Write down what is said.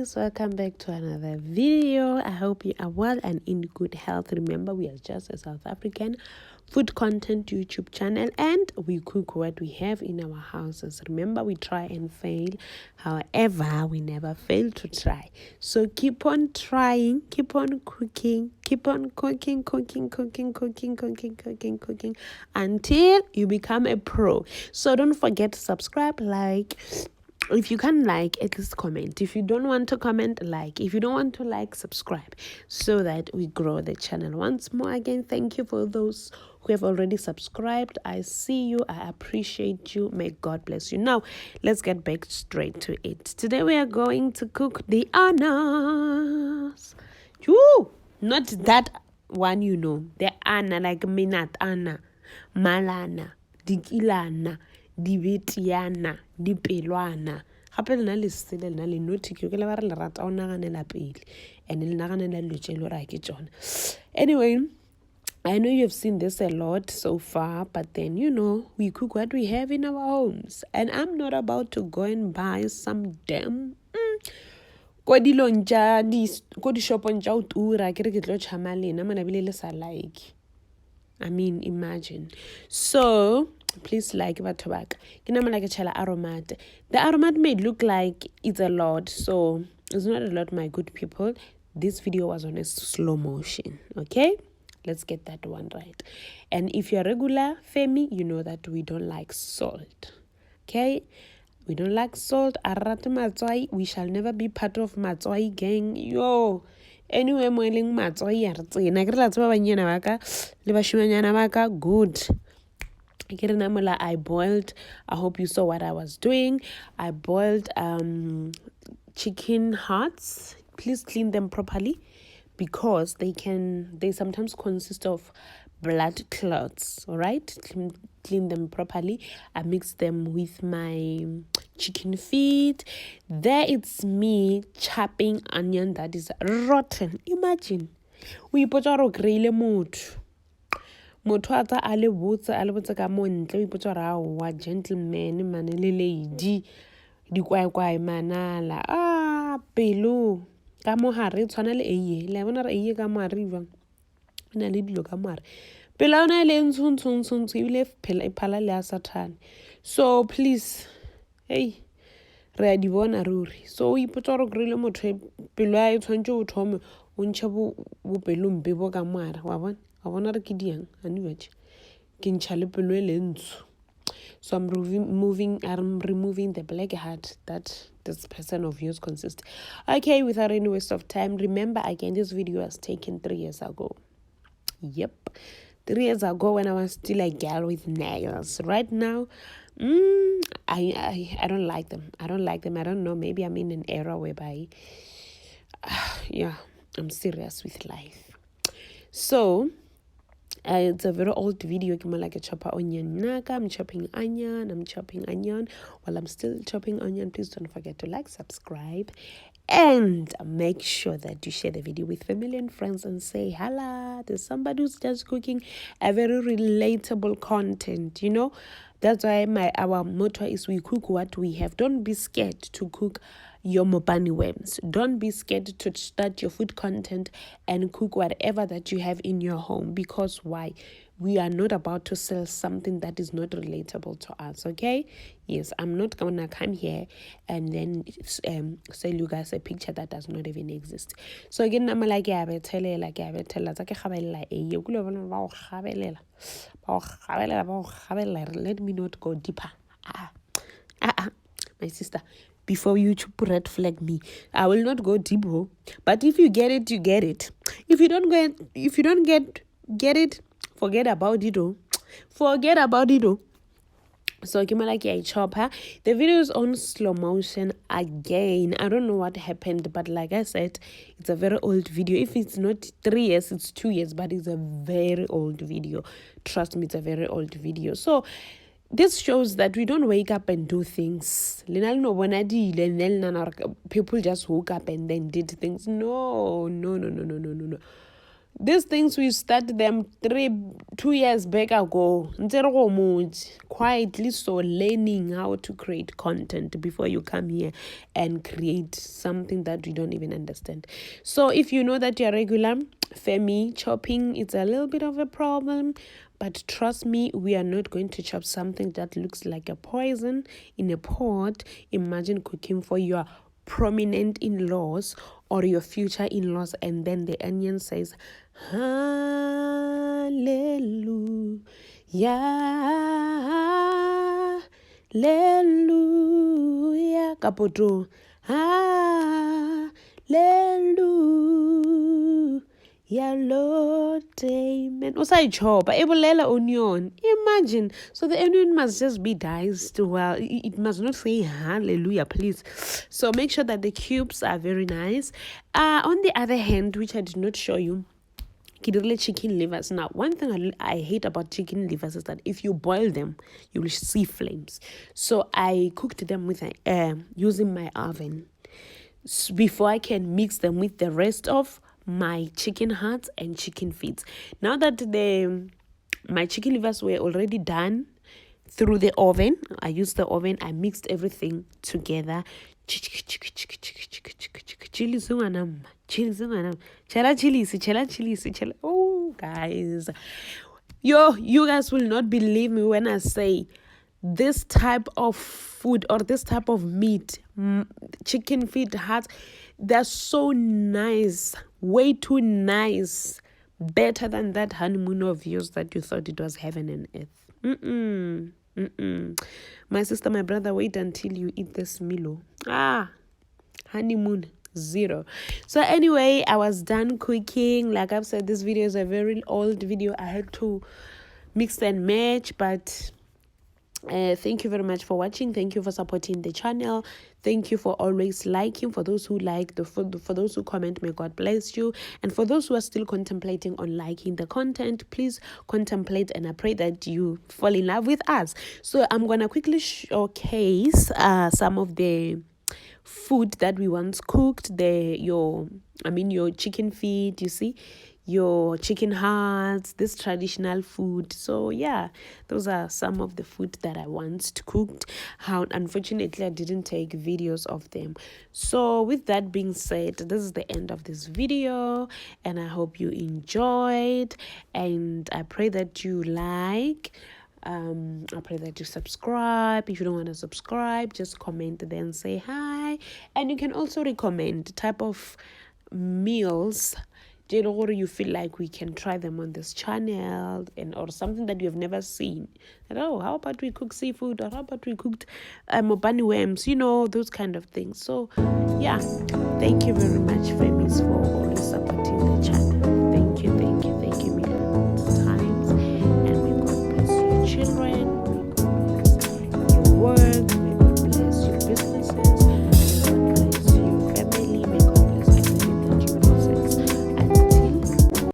famies, welcome back to another video. I hope you are well and in good health. Remember, we are just a South African food content YouTube channel and we cook what we have in our houses. Remember, we try and fail, however we never fail to try. So keep on trying, keep on cooking, cooking until you become a pro. So don't forget to subscribe, like. If you can like, at least comment. If you don't want to comment, like. If you don't want to like, subscribe, so that we grow the channel. Once more again, thank you for those who have already subscribed. I see you. I appreciate you. May God bless you. Now, let's get back straight to it. Today we are going to cook the annas. Woo! Not that one, you know. The anna, like minat anna, malana, dikilana, dibetiana, dipelwana. Gape le na le sele le na le nothi ke le ba re le rata o naganela pele and le naganela lotse le ra ke tsona. Anyway, I know you've seen this a lot so far, but then, you know, we cook what we have in our homes. And I'm not about to go and buy some damn ko dilong tja ko di shopong tja o tura ke re ke tlo tšhama lena mana bile le sa like. I mean, imagine. So please like batho baka ke nama like a chela aromat. The aromat may look like it's a lot, so it's not a lot, my good people. This video was on a slow motion, okay? Let's get that one right. And if you're regular femi, you know that we don't like salt, okay? We don't like salt. Arate matswai, we shall never be part of matswai gang. Yo, anyway, mo eleng matswai ya re tsena ke re la tseba banyana ba ka le bashimanyana ba ka good. I boiled, I hope you saw what I was doing. I boiled chicken hearts. Please clean them properly because they sometimes consist of blood clots. All right, clean them properly. I mixed them with my chicken feet. There it's me chopping onion that is rotten. Imagine we put our grille mood. Motho a tsa a le botse ka mo ntle o ipotsa ra wa gentleman man le lady di kwai manala pelo ka mo hare tshwana le eye le bona re eye ka mo arriva ina le dilo ka mo hare pela ona le ntshuntshuntshuntshu ile phala le a Satan. So please, hey, re a di bona ruri. So o ipotsa re grille motho pelo ya tshwantse o thome o ntsha bo pelompe bo ka mo hare wa bona. So I'm removing the black heart that this person of yours consists. Okay, without any waste of time, remember again, this video was taken 3 years ago. Yep, 3 years ago when I was still a girl with nails. Right now, I don't like them. I don't know. Maybe I'm in an era whereby, yeah, I'm serious with life. So it's a very old video. Like a chopper onion. I'm chopping onion. While I'm still chopping onion, please don't forget to like, subscribe, and make sure that you share the video with family and friends and say, "Hala, there's somebody who's just cooking a very relatable content." You know, that's why our motto is we cook what we have. Don't be scared to cook your mopani worms. Don't be scared to start your food content and cook whatever that you have in your home, because why? We are not about to sell something that is not relatable to us, okay? Yes, I'm not gonna come here and then sell you guys a picture that does not even exist. So again, I'm like, let me not go deeper. My sister, before you red flag me, I will not go deep, but if you get it, you get it. If you don't get it, forget about it. So I chop her. The video is on slow motion again. I don't know what happened, but like I said, it's a very old video. If it's not 3 years, it's 2 years, but it's a very old video. Trust me, it's a very old video. So this shows that we don't wake up and do things. People just woke up and then did things. No. These things we started them 2 years back ago. Quietly so learning how to create content before you come here and create something that you don't even understand. So if you know that you're regular, for me, chopping is a little bit of a problem. But trust me, we are not going to chop something that looks like a poison in a pot. Imagine cooking for your prominent in-laws or your future in-laws, and then the onion says hallelujah, hallelujah, kapoto, hallelujah. Yeah, Lord, amen. Usayichopa, ebulela onion. Imagine. So the onion must just be diced well. It must not say hallelujah, please. So make sure that the cubes are very nice. On the other hand, which I did not show you, chicken livers. Now, one thing I hate about chicken livers is that if you boil them, you will see flames. So I cooked them with using my oven before I can mix them with the rest of my chicken hearts and chicken feet. Now that my chicken livers were already done through the oven, I used the oven, I mixed everything together. Oh, guys, you guys will not believe me when I say this type of food or this type of meat, chicken feet, hearts, they're so nice, way too nice, better than that honeymoon of yours that you thought it was heaven and earth. My sister, my brother, wait until you eat this Milo. Honeymoon zero. So anyway, I was done cooking. Like I've said, this video is a very old video. I had to mix and match, but thank you very much for watching. Thank you for supporting the channel. Thank you for always liking. For those who like the food, for those who comment, may God bless you. And for those who are still contemplating on liking the content, please contemplate, and I pray that you fall in love with us. So I'm gonna quickly showcase some of the food that we once cooked. Your chicken feet, you see, your chicken hearts, this traditional food. So yeah, those are some of the food that I once cooked. How unfortunately I didn't take videos of them. So with that being said, this is the end of this video, and I hope you enjoyed, and I pray that you like. I pray that you subscribe. If you don't want to subscribe, just comment then say hi. And you can also recommend the type of meals you feel like we can try them on this channel, or something that you have never seen. And how about we cook seafood, or how about we cooked bunny worms, those kind of things. So yeah, thank you very much, famies, for